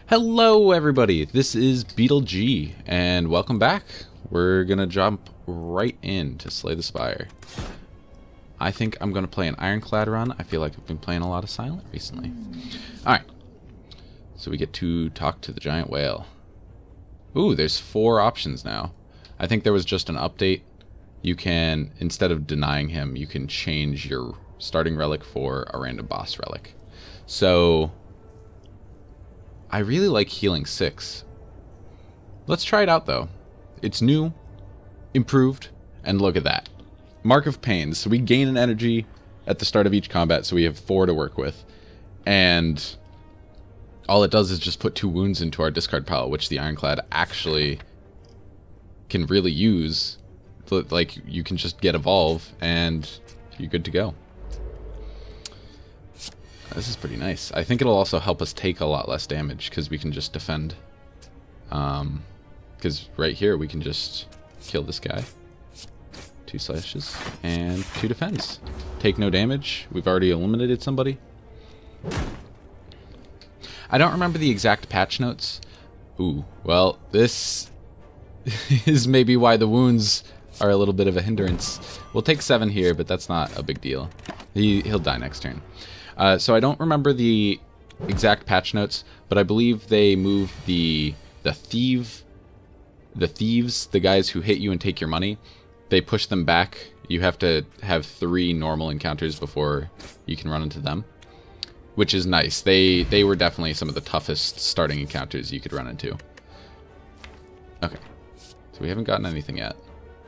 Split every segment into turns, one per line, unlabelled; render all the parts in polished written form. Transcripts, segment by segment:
Hello everybody, this is BeetleG, and welcome back. We're gonna jump right in to slay the Spire. I think I'm gonna play an Ironclad run. I feel like I've been playing a lot of Silent recently. Alright, so we get to talk to the giant whale. Ooh, there's 4 options now. I think there was just an update. You can, instead of denying him, you can change your starting relic for a random boss relic. So I really like healing 6. Let's try it out though. It's new, improved, and look at that. Mark of Pain. So we gain an energy at the start of each combat, so we have 4 to work with. And all it does is just put 2 wounds into our discard pile, which the Ironclad actually can really use. Like, you can just get Evolve, and you're good to go. This is pretty nice. I think it'll also help us take a lot less damage because we can just defend. Because right here we can just kill this guy. 2 slashes and 2 defense. Take no damage. We've already eliminated somebody. I don't remember the exact patch notes. Ooh, well, this is maybe why the wounds are a little bit of a hindrance. We'll take 7 here, but that's not a big deal. He'll die next turn. So I don't remember the exact patch notes, but I believe they moved the thieves, the guys who hit you and take your money. They push them back. You have to have 3 normal encounters before you can run into them, which is nice. They were definitely some of the toughest starting encounters you could run into. Okay, so we haven't gotten anything yet.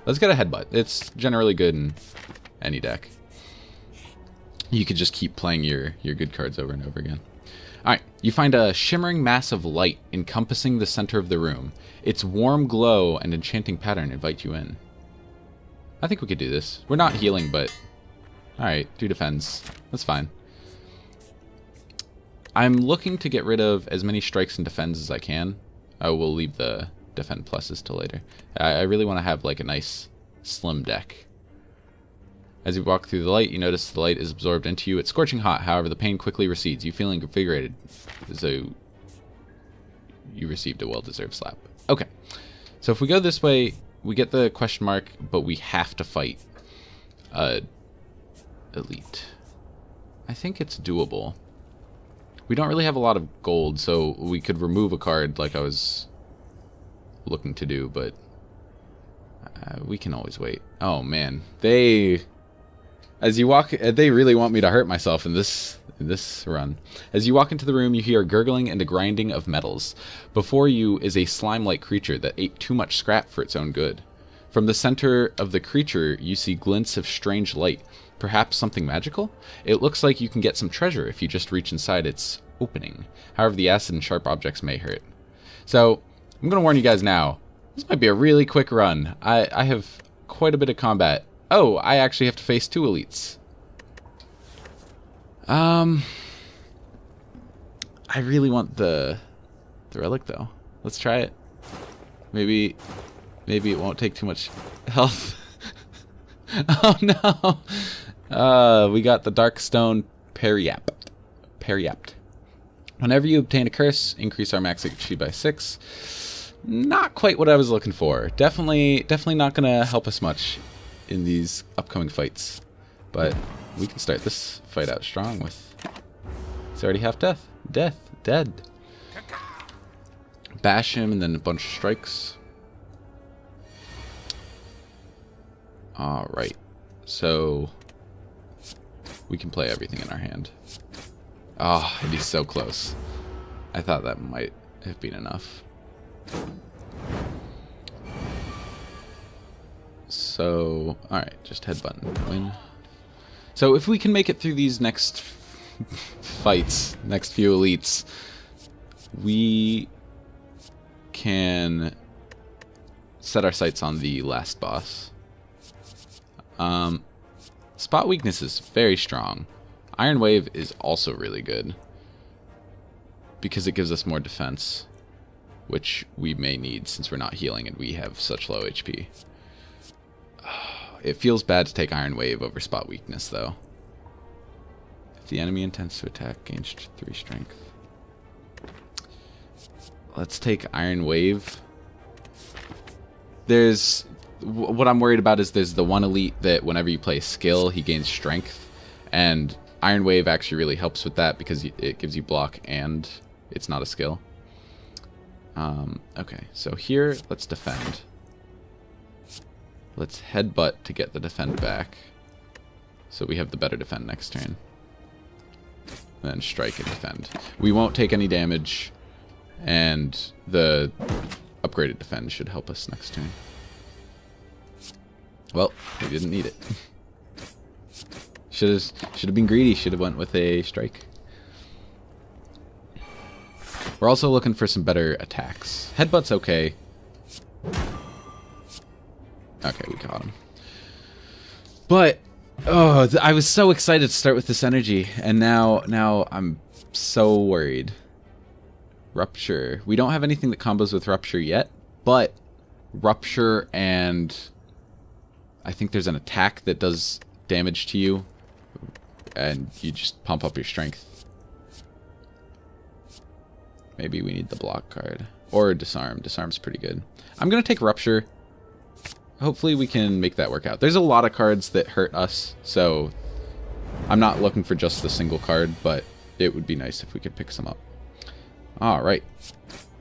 Let's get a headbutt. It's generally good in any deck. You could just keep playing your good cards over and over again. Alright, you find a shimmering mass of light encompassing the center of the room. Its warm glow and enchanting pattern invite you in. I think we could do this. We're not healing, but alright, 2 defense. That's fine. I'm looking to get rid of as many strikes and defends as I can. I will leave the defend pluses till later. I really want to have like a nice slim deck. As you walk through the light, you notice the light is absorbed into you. It's scorching hot, however, the pain quickly recedes. You feel invigorated, so you received a well-deserved slap. Okay, so if we go this way, we get the question mark, but we have to fight Elite. I think it's doable. We don't really have a lot of gold, so we could remove a card like I was looking to do, but we can always wait. Oh man, as you walk, they really want me to hurt myself in this run. As you walk into the room, you hear a gurgling and a grinding of metals. Before you is a slime-like creature that ate too much scrap for its own good. From the center of the creature, you see glints of strange light. Perhaps something magical? It looks like you can get some treasure if you just reach inside its opening. However, the acid and sharp objects may hurt. So, I'm going to warn you guys now. This might be a really quick run. I have quite a bit of combat. Oh, I actually have to face 2 elites. I really want the relic though. Let's try it. Maybe it won't take too much health. Oh no. We got the Darkstone Periapt. Whenever you obtain a curse, increase our max HP by 6. Not quite what I was looking for. Definitely not gonna help us much in these upcoming fights, but we can start this fight out strong with. It's already half dead. Bash him and then a bunch of strikes. All right, so we can play everything in our hand. Oh, it'd be so close. I thought that might have been enough. So, alright, just headbutt and win. So if we can make it through these next fights, next few elites, we can set our sights on the last boss. Spot weakness is very strong. Iron Wave is also really good because it gives us more defense, which we may need since we're not healing and we have such low HP. It feels bad to take Iron Wave over Spot Weakness, though. If the enemy intends to attack, gains 3 strength. let's take Iron Wave. What I'm worried about is there's the one elite that whenever you play skill, he gains strength. And Iron Wave actually really helps with that because it gives you block and it's not a skill. Okay, so here, let's defend. Let's headbutt to get the defend back. So we have the better defend next turn. And then strike and defend. We won't take any damage, and the upgraded defend should help us next turn. Well, we didn't need it. Should have been greedy. Should have went with a strike. We're also looking for some better attacks. Headbutt's okay. Okay, we caught him. But oh, I was so excited to start with this energy, and now I'm so worried. Rupture. We don't have anything that combos with Rupture yet, but Rupture and I think there's an attack that does damage to you, and you just pump up your strength. Maybe we need the block card. Or Disarm. Disarm's pretty good. I'm going to take Rupture. Hopefully we can make that work out. There's a lot of cards that hurt us, so I'm not looking for just the single card, but it would be nice if we could pick some up. Alright.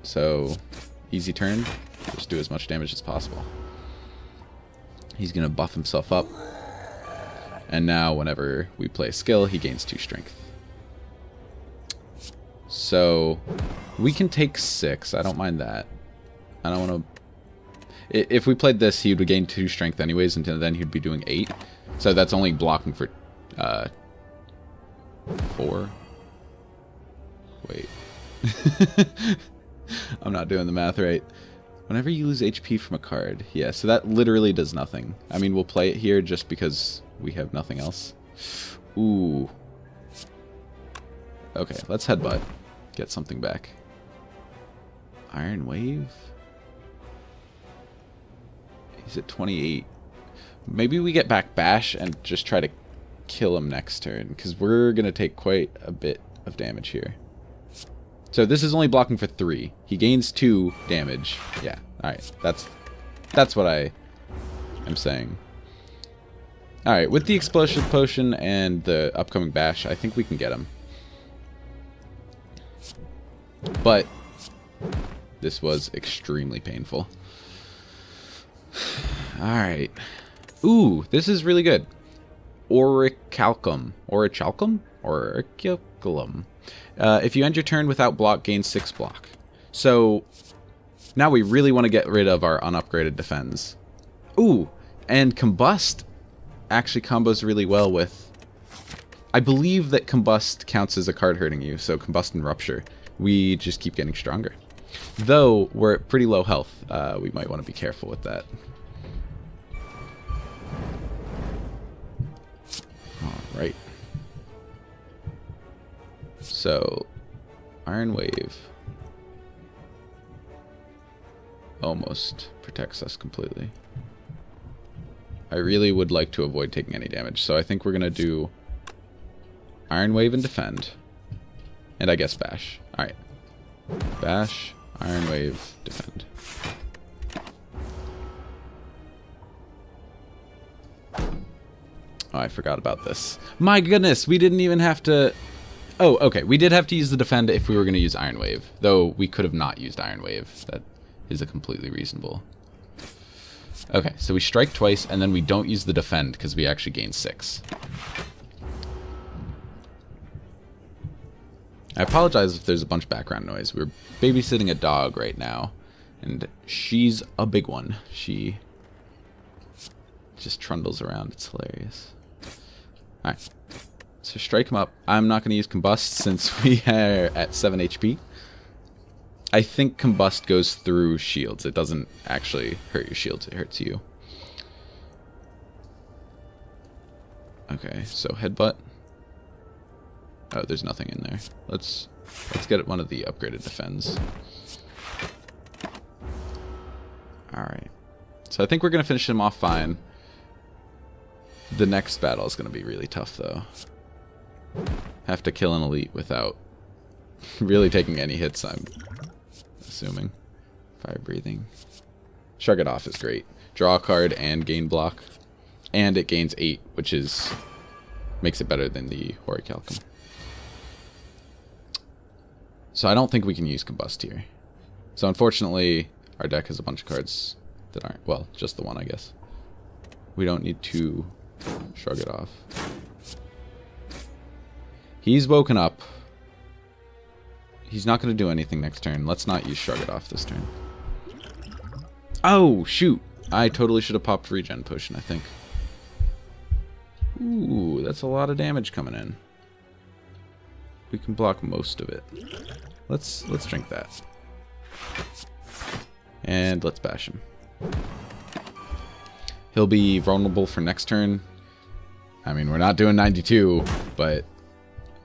So, easy turn. Just do as much damage as possible. He's going to buff himself up. And now whenever we play a skill, he gains 2 strength. So, we can take 6. I don't mind that. I don't want to... If we played this, he would gain 2 strength anyways, and then he'd be doing 8. So that's only blocking for 4. Wait. I'm not doing the math right. Whenever you lose HP from a card. Yeah, so that literally does nothing. I mean, we'll play it here just because we have nothing else. Ooh. Okay, let's headbutt. Get something back. Iron Wave? He's at 28. Maybe we get back Bash and just try to kill him next turn, because we're going to take quite a bit of damage here. So this is only blocking for 3. He gains 2 damage. Yeah, alright. That's what I am saying. Alright, with the Explosive Potion and the upcoming Bash, I think we can get him. But this was extremely painful. Alright. Ooh, this is really good. Orichalcum. Orichalcum? Orichalcum. If you end your turn without block, gain 6 block. So, now we really want to get rid of our unupgraded defense. Ooh, and Combust actually combos really well with... I believe that Combust counts as a card hurting you, so Combust and Rupture. We just keep getting stronger. Though, we're at pretty low health. We might want to be careful with that. Alright. So, Iron Wave almost protects us completely. I really would like to avoid taking any damage, so I think we're going to do Iron Wave and defend. And I guess Bash. Alright. Bash, Iron Wave, defend. Oh, I forgot about this. My goodness, we didn't even have to... Oh, okay. We did have to use the defend if we were going to use Iron Wave. Though we could have not used Iron Wave. That is a completely reasonable... Okay, so we strike twice, and then we don't use the defend because we actually gain 6. I apologize if there's a bunch of background noise. We're babysitting a dog right now, and she's a big one. She just trundles around. It's hilarious. Alright, so strike him up. I'm not going to use Combust since we are at 7 HP. I think Combust goes through shields. It doesn't actually hurt your shields, it hurts you. Okay, so headbutt. Oh, there's nothing in there. Let's get one of the upgraded defends. Alright. So I think we're going to finish him off fine. The next battle is going to be really tough, though. Have to kill an elite without really taking any hits. assuming. Fire breathing. Shrug it off is great. Draw a card and gain block. And it gains 8, which is makes it better than the Horicalcum. So I don't think we can use Combust here. So unfortunately, our deck has a bunch of cards that aren't, well, just the one, I guess. We don't need to shrug it off. He's woken up. He's not going to do anything next turn. Let's not use shrug it off this turn. Oh, shoot. I totally should have popped Regen Potion, I think. Ooh, that's a lot of damage coming in. We can block most of it. Let's drink that. And let's bash him. He'll be vulnerable for next turn. I mean, we're not doing 92, but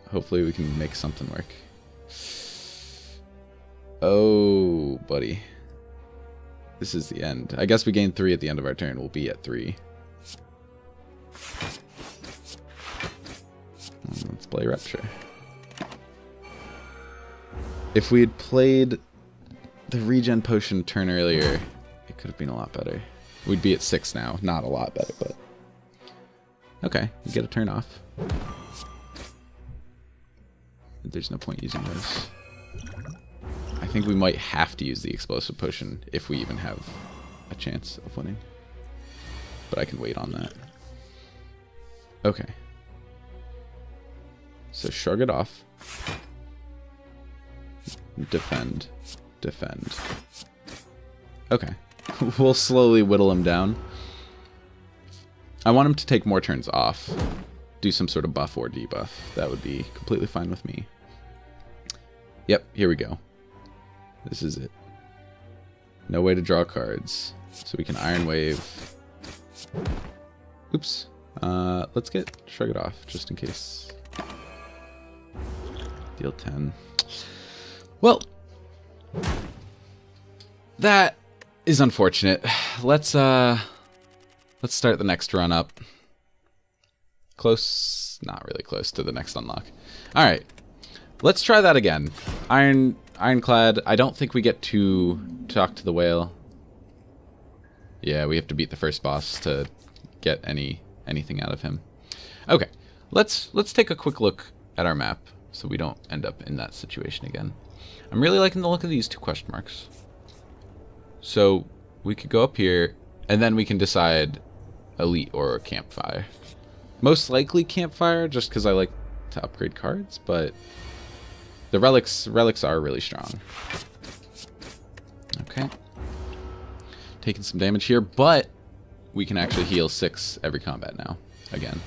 hopefully we can make something work. Oh, buddy. This is the end. I guess we gain 3 at the end of our turn. We'll be at 3. Let's play Rupture. If we had played the Regen Potion turn earlier, it could have been a lot better. We'd be at 6 now. Not a lot better, but... Okay, we get a turn off. There's no point using those. I think we might have to use the Explosive Potion if we even have a chance of winning. But I can wait on that. Okay. So shrug it off. Defend. Defend. Okay. We'll slowly whittle him down. I want him to take more turns off. Do some sort of buff or debuff. That would be completely fine with me. Yep, here we go. This is it. No way to draw cards. So we can Iron Wave. Oops. Let's get Shrug It Off, just in case. Deal 10. Well, that is unfortunate. Let's start the next run up. Close, not really close to the next unlock. All right, let's try that again. Ironclad. I don't think we get to talk to the whale. Yeah, we have to beat the first boss to get anything out of him. Okay, let's take a quick look at our map so we don't end up in that situation again. I'm really liking the look of these 2 question marks. So we could go up here, and then we can decide Elite or Campfire. Most likely Campfire, just because I like to upgrade cards, but the relics are really strong. Okay. Taking some damage here, but we can actually heal 6 every combat now, again.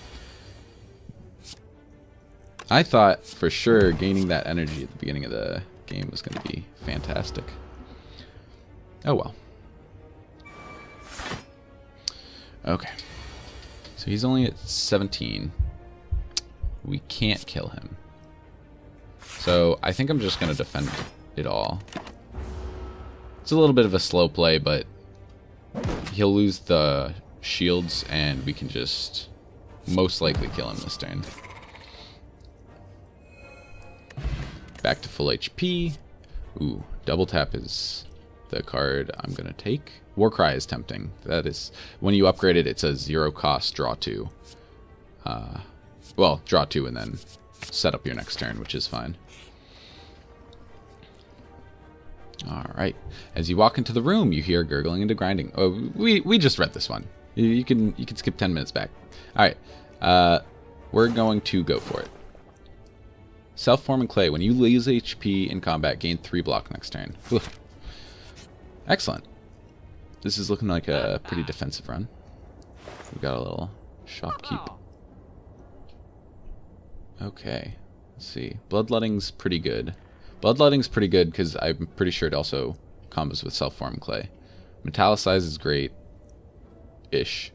I thought for sure gaining that energy at the beginning of the game was going to be fantastic. Oh well. Okay. So he's only at 17. We can't kill him. So I think I'm just going to defend it all. It's a little bit of a slow play, but he'll lose the shields and we can just most likely kill him this turn. Back to full HP. Ooh, double tap is the card I'm going to take. Warcry is tempting. That is, when you upgrade it, it's a 0 cost, draw 2. Well, draw 2 and then set up your next turn, which is fine. Alright. As you walk into the room, you hear gurgling and grinding. Oh, we just read this one. You can skip 10 minutes back. Alright. We're going to go for it. Self-forming clay. When you lose HP in combat, gain 3 block next turn. Oof. Excellent. This is looking like a pretty defensive run. We've got a little shopkeep. Okay. Let's see. Bloodletting's pretty good. Bloodletting's pretty good because I'm pretty sure it also combos with self-formed clay. Metallicize is great-ish.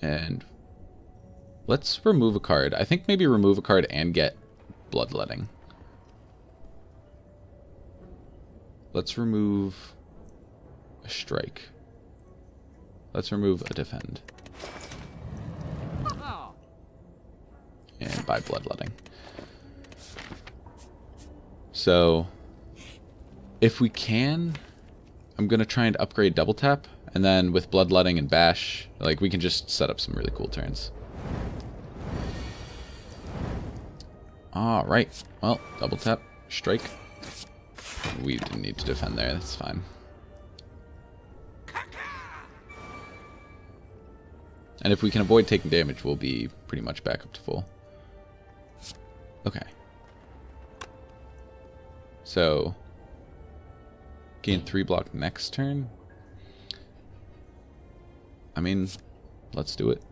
And let's remove a card. I think maybe remove a card and get Bloodletting. Let's remove a strike. Let's remove a defend. And buy Bloodletting. So If we can, I'm going to try and upgrade double tap. And then with bloodletting and bash, like, we can just set up some really cool turns. Alright. Well, double tap, strike. We didn't need to defend there, that's fine. And if we can avoid taking damage, we'll be pretty much back up to full. Okay. So, gain 3 block next turn. I mean, let's do it.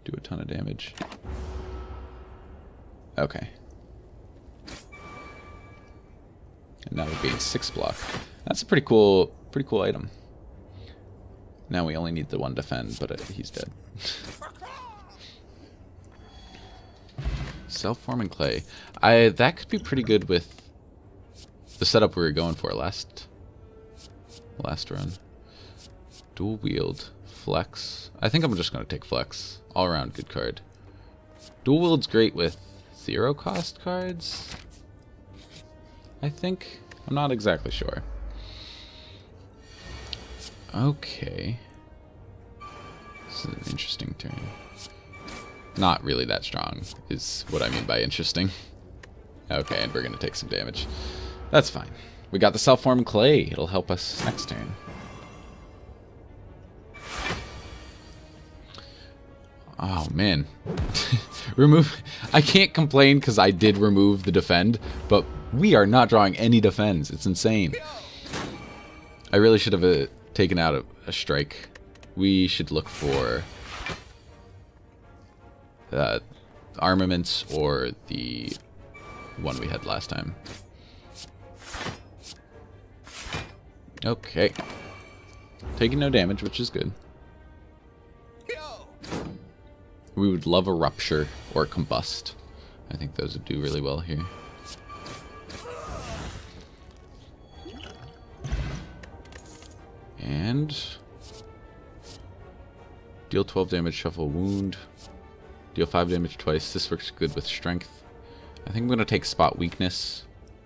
Do a ton of damage. Okay. And now we're gain 6 block. That's a pretty cool item. Now we only need the 1 defend, but he's dead. Self-forming clay. That could be pretty good with the setup we were going for last run. Dual wield. Flex. I think I'm just going to take flex. All around good card. Dual wield's great with 0 cost cards, I think. I'm not exactly sure. Okay. This is an interesting turn. Not really that strong, is what I mean by interesting. Okay, and we're going to take some damage. That's fine. We got the self-formed clay. It'll help us next turn. Oh, man. I can't complain because I did remove the defend, but we are not drawing any defends. It's insane. I really should have taken out a strike. We should look for armaments or the one we had last time. Okay. Taking no damage, which is good. We would love a rupture or combust. I think those would do really well here. And deal 12 damage, shuffle wound. Deal 5 damage twice. This works good with strength. I think I'm going to take spot weakness.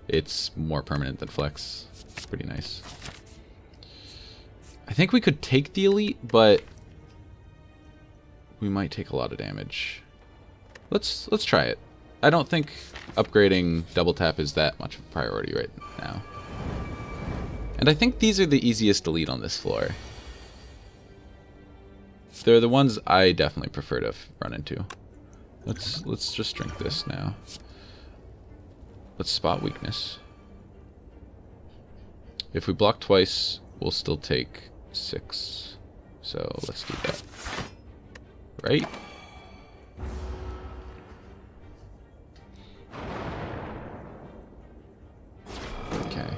It's more permanent than flex. It's pretty nice. I think we could take the elite, but we might take a lot of damage. Let's try it. I don't think upgrading double tap is that much of a priority right now. And I think these are the easiest elite on this floor. They're the ones I definitely prefer to run into. Let's just drink this now. Let's spot weakness. If we block twice, we'll still take 6. So let's do that. Right? Okay.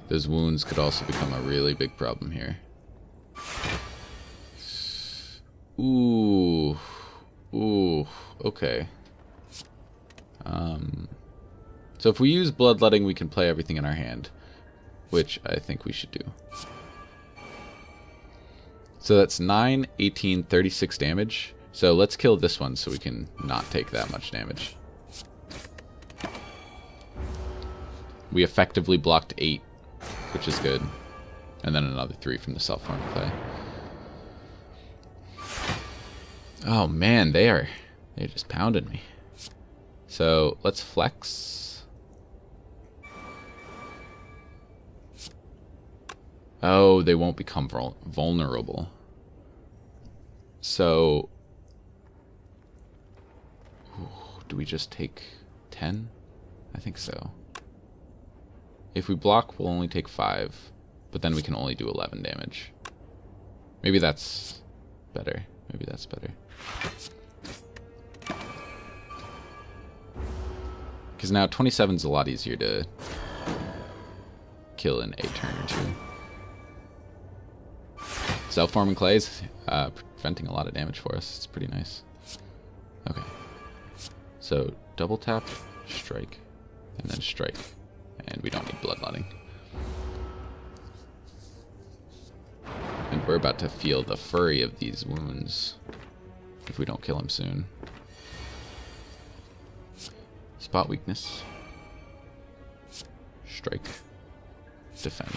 Those wounds could also become a really big problem here. Ooh. Ooh. Okay. So if we use bloodletting, we can play everything in our hand, which I think we should do. So that's 9, 18, 36 damage. So let's kill this one so we can not take that much damage. We effectively blocked 8, which is good. And then another 3 from the self-formed clay. Oh man, they're just pounding me. So let's flex. Oh, they won't become vulnerable. So, do we just take 10? I think so. If we block, we'll only take 5, but then we can only do 11 damage. Maybe that's better. Maybe that's better. Because now 27 is a lot easier to kill in a turn or 2. Self-forming clays, preventing a lot of damage for us. It's pretty nice. Okay. So, double tap, strike, and then strike. And we don't need bloodletting. And we're about to feel the fury of these wounds if we don't kill him soon. Spot weakness. strike, defend.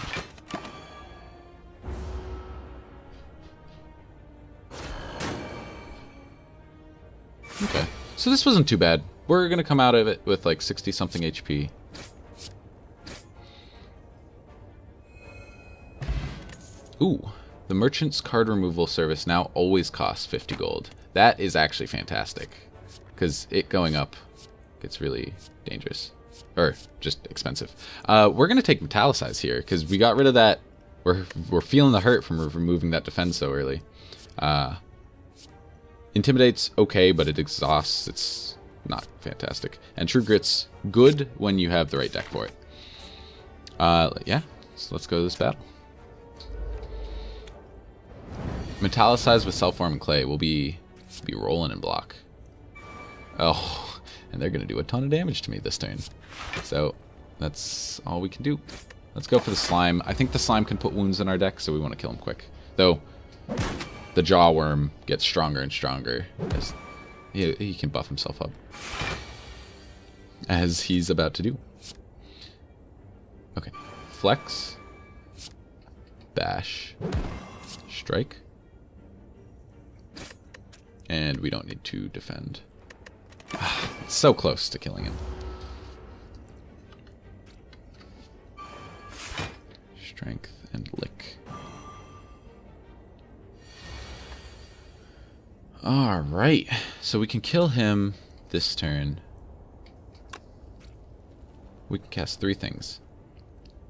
Okay, so this wasn't too bad. We're going to come out of it with like 60-something HP. Ooh, the merchant's card removal service now always costs 50 gold. That is actually fantastic, because it going up gets really dangerous. Or just expensive. We're going to take Metallicize here, because we got rid of that. We're feeling the hurt from removing that defense so early. Intimidate's okay, but it exhausts. It's not fantastic. And True Grit's good when you have the right deck for it. Yeah, so let's go to this battle. Metallicize with Self-Form and Clay will be rolling in block. Oh, and they're going to do a ton of damage to me this turn. So that's all we can do. Let's go for the Slime. I think the Slime can put wounds in our deck, so we want to kill him quick. Though the Jawworm gets stronger and stronger as he can buff himself up, as he's about to do. Okay, Flex, Bash, Strike, and we don't need to defend. It's so close to killing him. Strength and Lick. Alright, so we can kill him this turn. We can cast 3 things.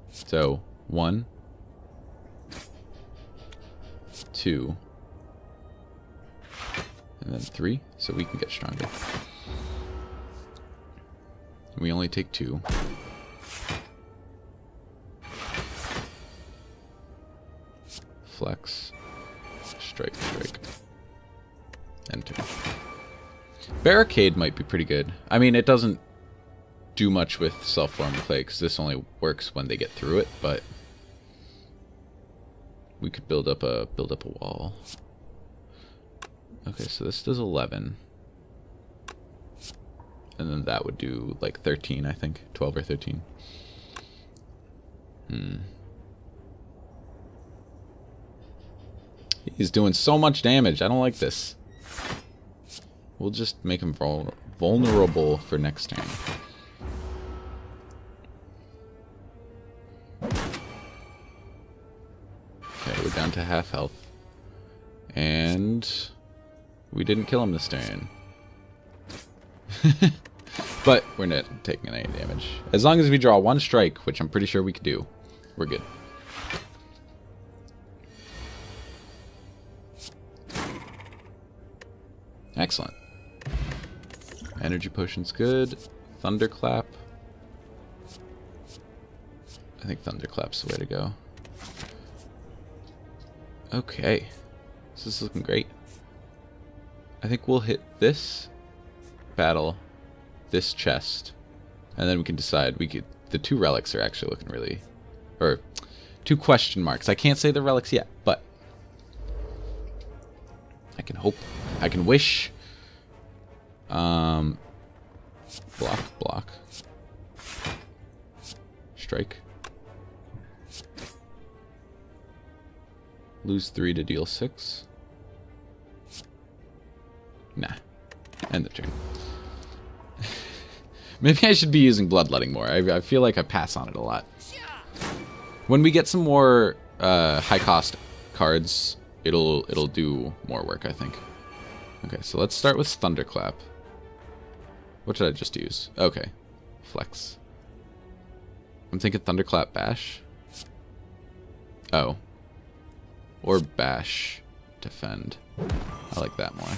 So, 1, 2, and then 3, so we can get stronger. We only take 2. Flex, strike, enter. Barricade might be pretty good. I mean, it doesn't do much with Self-Form Clay, because this only works when they get through it, but we could build up a wall. Okay, so this does 11. And then that would do like 13, I think. 12 or 13. He's doing so much damage. I don't like this. We'll just make him vulnerable for next turn. Okay, we're down to half health. And we didn't kill him this turn. But we're not taking any damage. As long as we draw 1 strike, which I'm pretty sure we could do, we're good. Excellent. Energy Potion's good. Thunderclap. I think Thunderclap's the way to go. Okay. This is looking great. I think we'll hit this battle, this chest, and then we can decide. The 2 relics are actually looking really, or 2 question marks. I can't say the relics yet, but I can hope. I can wish. Block. Strike. Lose 3 to deal 6. Nah. End the turn. Maybe I should be using Bloodletting more. I feel like I pass on it a lot. When we get some more high cost cards, it'll do more work, I think. Okay, so let's start with Thunderclap. What did I just use? Okay. Flex. I'm thinking Thunderclap Bash. Oh. Or Bash Defend. I like that more.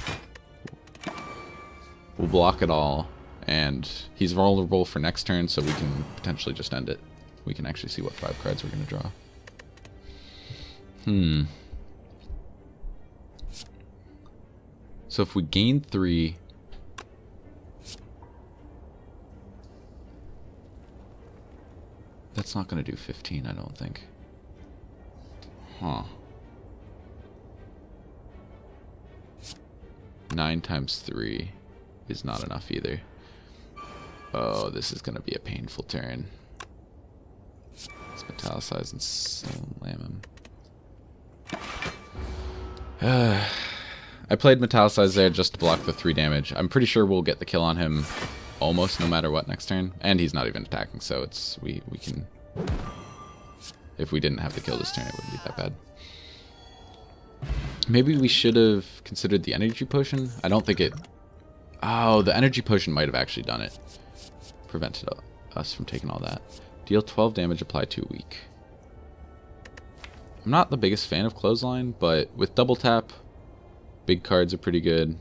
We'll block it all, and he's vulnerable for next turn, so we can potentially just end it. We can actually see what 5 cards we're going to draw. So if we gain 3... That's not going to do 15, I don't think. Huh. 9 times 3 is not enough either. Oh, this is going to be a painful turn. Let's metallicize and slam him. I played metallicize there just to block the 3 damage. I'm pretty sure we'll get the kill on him almost no matter what next turn. And he's not even attacking, so it's we can... If we didn't have the kill this turn, it wouldn't be that bad. Maybe we should have considered the energy potion. I don't think it... Oh, the energy potion might have actually done it. Prevented us from taking all that. Deal 12 damage, apply 2 weak. I'm not the biggest fan of clothesline, but with double tap, big cards are pretty good.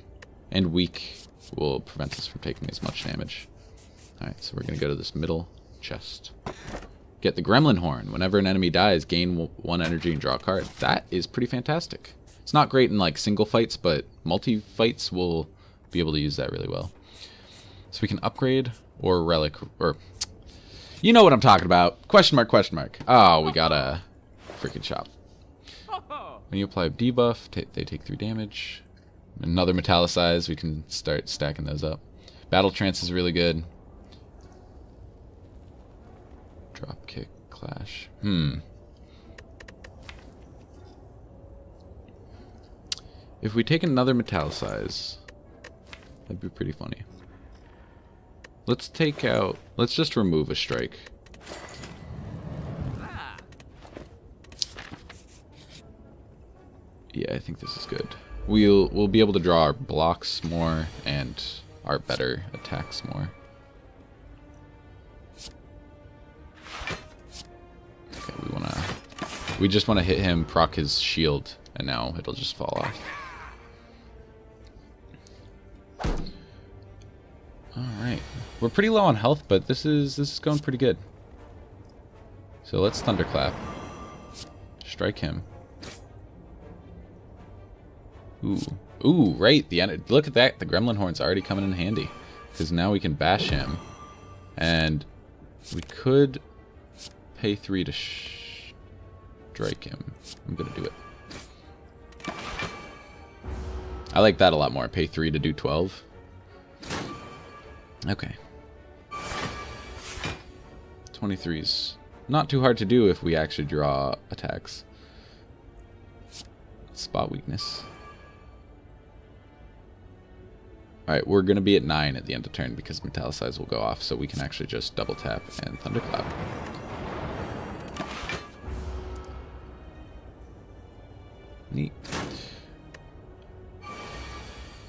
And weak will prevent us from taking as much damage. Alright, so we're going to go to this middle chest. Get the Gremlin Horn. Whenever an enemy dies, gain 1 energy and draw a card. That is pretty fantastic. It's not great in like single fights, but multi-fights will be able to use that really well. So we can upgrade or relic, or... You know what I'm talking about. Question mark, question mark. Oh, we got a freaking shop. When you apply a debuff, they take 3 damage. Another metallicize, we can start stacking those up. Battle Trance is really good. Drop kick, clash. If we take another metallicize, that'd be pretty funny. Let's take out... Let's just remove a strike. Yeah, I think this is good. We'll be able to draw our blocks more and our better attacks more. Okay, we just wanna hit him, proc his shield, and now it'll just fall off. Alright. We're pretty low on health, but this is going pretty good. So let's thunderclap. Strike him. Ooh, right. Look at that. The Gremlin Horn's already coming in handy. Because now we can bash him. And we could pay 3 to strike him. I'm going to do it. I like that a lot more. Pay 3 to do 12. Okay. 23's not too hard to do if we actually draw attacks. Spot weakness. Alright, we're going to be at 9 at the end of turn because metallicize will go off, so we can actually just double tap and thunderclap. Neat.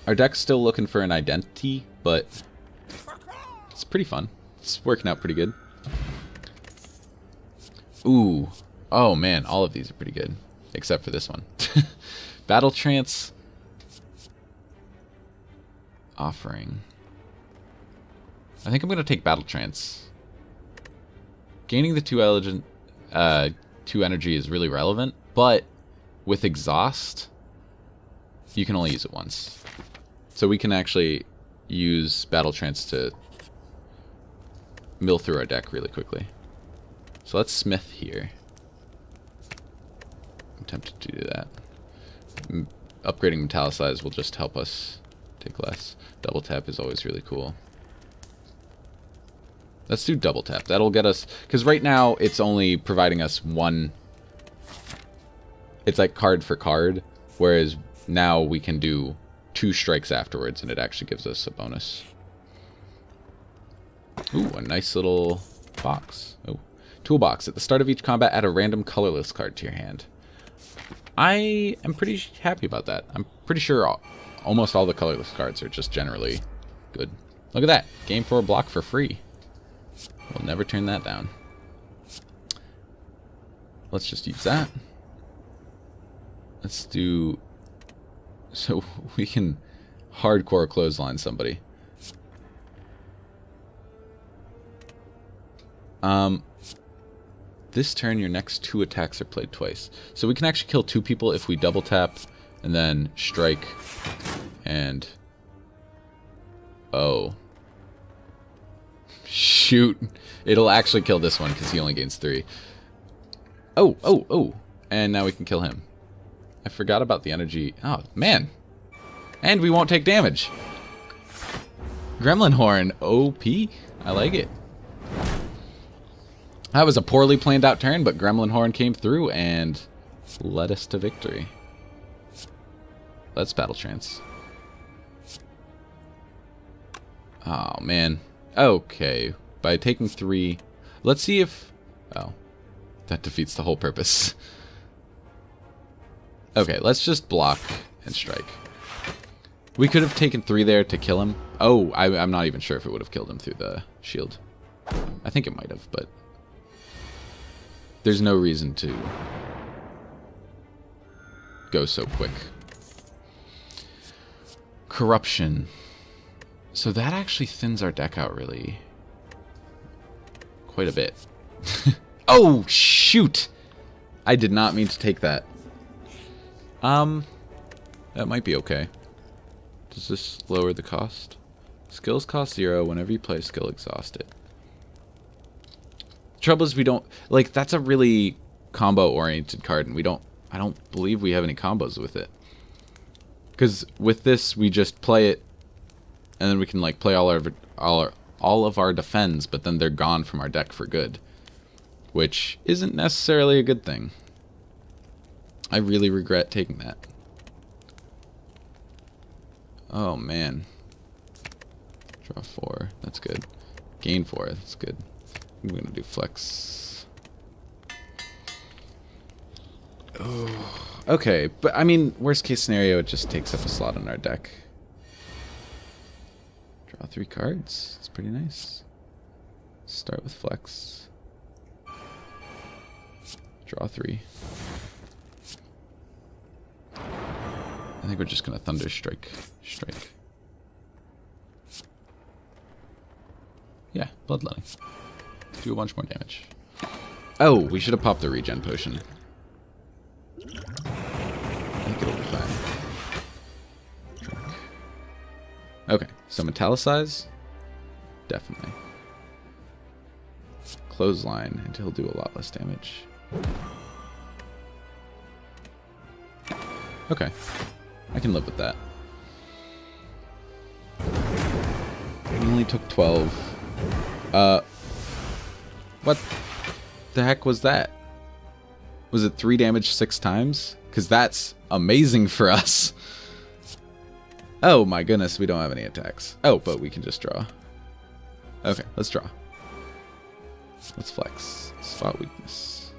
Our deck's still looking for an identity, but it's pretty fun. It's working out pretty good. Ooh. Oh man, all of these are pretty good. Except for this one. Battle Trance. Offering. I think I'm going to take Battle Trance. Gaining the 2 energy is really relevant, but with Exhaust, you can only use it once. So we can actually use Battle Trance to mill through our deck really quickly. So let's Smith here. I'm tempted to do that. Upgrading Metallicize will just help us take less. Double tap is always really cool. Let's do double tap. That'll get us... Because right now, it's only providing us 1... It's like card for card. Whereas now we can do 2 strikes afterwards, and it actually gives us a bonus. Ooh, a nice little box. Oh, toolbox. At the start of each combat, add a random colorless card to your hand. I am pretty happy about that. I'm pretty sure almost all the colorless cards are just generally good. Look at that. Game for a block for free. We'll never turn that down. Let's just use that. Let's do... So we can hardcore clothesline somebody. This turn, your next 2 attacks are played twice. So we can actually kill 2 people if we double tap and then strike and... Oh. Shoot. It'll actually kill this one because he only gains 3. Oh. And now we can kill him. I forgot about the energy. Oh, man. And we won't take damage. Gremlin Horn. OP. I like it. That was a poorly planned out turn, but Gremlin Horn came through and led us to victory. Let's battle trance. Oh, man. Okay. By taking 3... Let's see if... Oh. That defeats the whole purpose. Okay, let's just block and strike. We could have taken 3 there to kill him. Oh, I'm not even sure if it would have killed him through the shield. I think it might have, but... There's no reason to go so quick. Corruption. So that actually thins our deck out really quite a bit. Oh, shoot! I did not mean to take that. That might be okay. Does this lower the cost? Skills cost 0 whenever you play a skill exhausted. Trouble is we don't like that's a really combo oriented card and I don't believe we have any combos with it. Cuz with this we just play it and then we can like play all of our defends, but then they're gone from our deck for good, which isn't necessarily a good thing. I really regret taking that. Oh man. Draw 4, that's good. Gain 4, that's good. I'm gonna do flex. Oh, okay, but I mean, worst case scenario, it just takes up a slot in our deck. Draw 3 cards. It's pretty nice. Start with flex. Draw 3. I think we're just gonna thunder strike. Yeah, bloodletting. Do a bunch more damage. Oh, we should have popped the regen potion. I think it'll be fine. Drink. Okay, so metallicize? Definitely. Clothesline, and he'll do a lot less damage. Okay, I can live with that. We only took 12. What the heck was that? Was it 3 damage 6 times? Because that's amazing for us. Oh my goodness, we don't have any attacks. Oh, but we can just draw. Okay, let's draw. Let's flex. Spot weakness.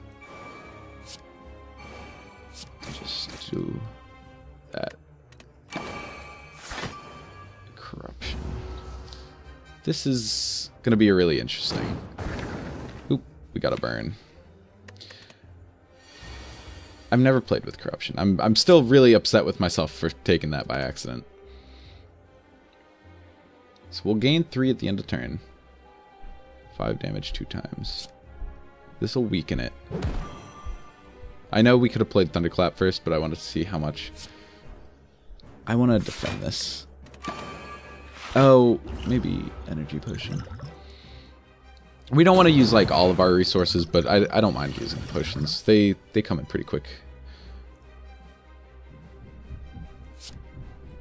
Just do that. Corruption. This is going to be really interesting. Oop, we got a burn. I've never played with corruption. I'm still really upset with myself for taking that by accident. So we'll gain 3 at the end of turn. 5 damage 2 times. This will weaken it. I know we could have played Thunderclap first, but I wanted to see how much. I want to defend this. Oh, maybe energy potion. We don't want to use like all of our resources, but I don't mind using potions. They come in pretty quick.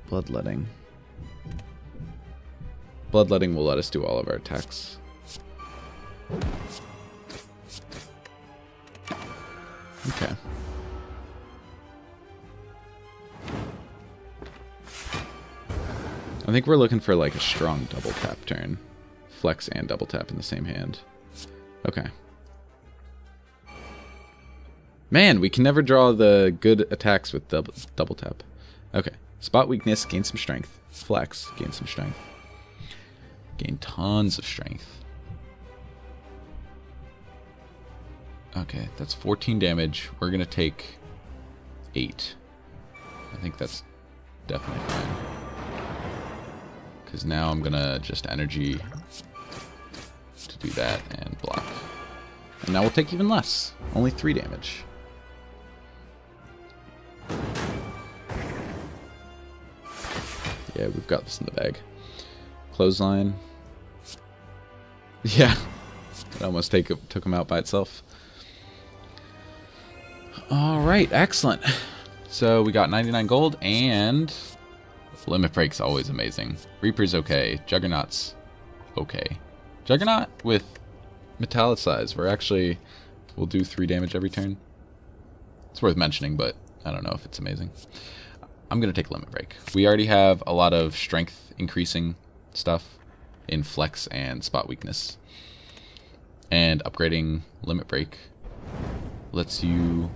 Bloodletting. Bloodletting will let us do all of our attacks. Okay. I think we're looking for like a strong double tap turn. Flex and double tap in the same hand. Okay. Man, we can never draw the good attacks with double tap. Okay. Spot weakness, gain some strength. Flex, gain some strength. Gain tons of strength. Okay, that's 14 damage. We're going to take 8. I think that's definitely fine. Because now I'm going to just energy to do that and block. And now we'll take even less. Only 3 damage. Yeah, we've got this in the bag. Clothesline. Yeah. It almost took him out by itself. Alright, excellent. So we got 99 gold and Limit Break's always amazing. Reaper's okay. Juggernaut's okay. Juggernaut with metallicize. We'll do 3 damage every turn. It's worth mentioning, but I don't know if it's amazing. I'm going to take Limit Break. We already have a lot of strength increasing stuff in Flex and Spot Weakness. And upgrading Limit Break lets you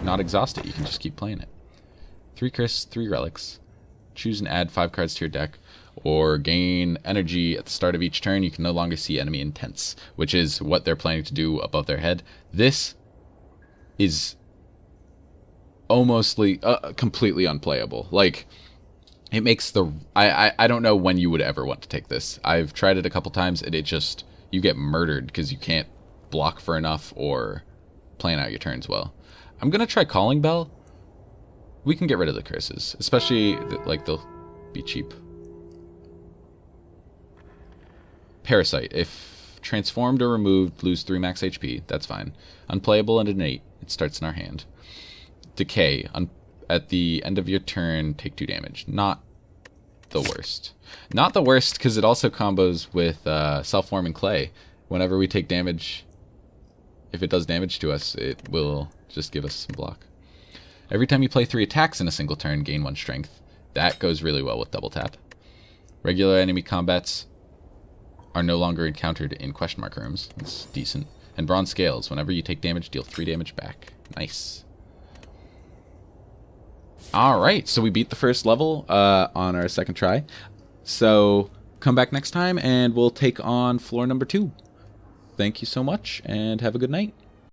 not exhaust it. You can just keep playing it. 3 Chris, 3 Relics. Choose and add 5 cards to your deck, or gain energy at the start of each turn. You can no longer see enemy intents, which is what they're planning to do above their head. This is almost completely unplayable. Like, it makes the... I don't know when you would ever want to take this. I've tried it a couple times, and it just... You get murdered because you can't block for enough or plan out your turns well. I'm going to try Calling Bell. We can get rid of the curses, especially, like, they'll be cheap. Parasite. If transformed or removed, lose 3 max HP. That's fine. Unplayable and innate. It starts in our hand. Decay. At the end of your turn, take 2 damage. Not the worst. Not the worst because it also combos with Self-Forming Clay. Whenever we take damage, if it does damage to us, it will just give us some block. Every time you play 3 attacks in a single turn, gain 1 strength. That goes really well with double tap. Regular enemy combats are no longer encountered in question mark rooms. That's decent. And Bronze Scales. Whenever you take damage, deal 3 damage back. Nice. Alright, so we beat the first level on our second try. So come back next time and we'll take on floor number 2. Thank you so much and have a good night.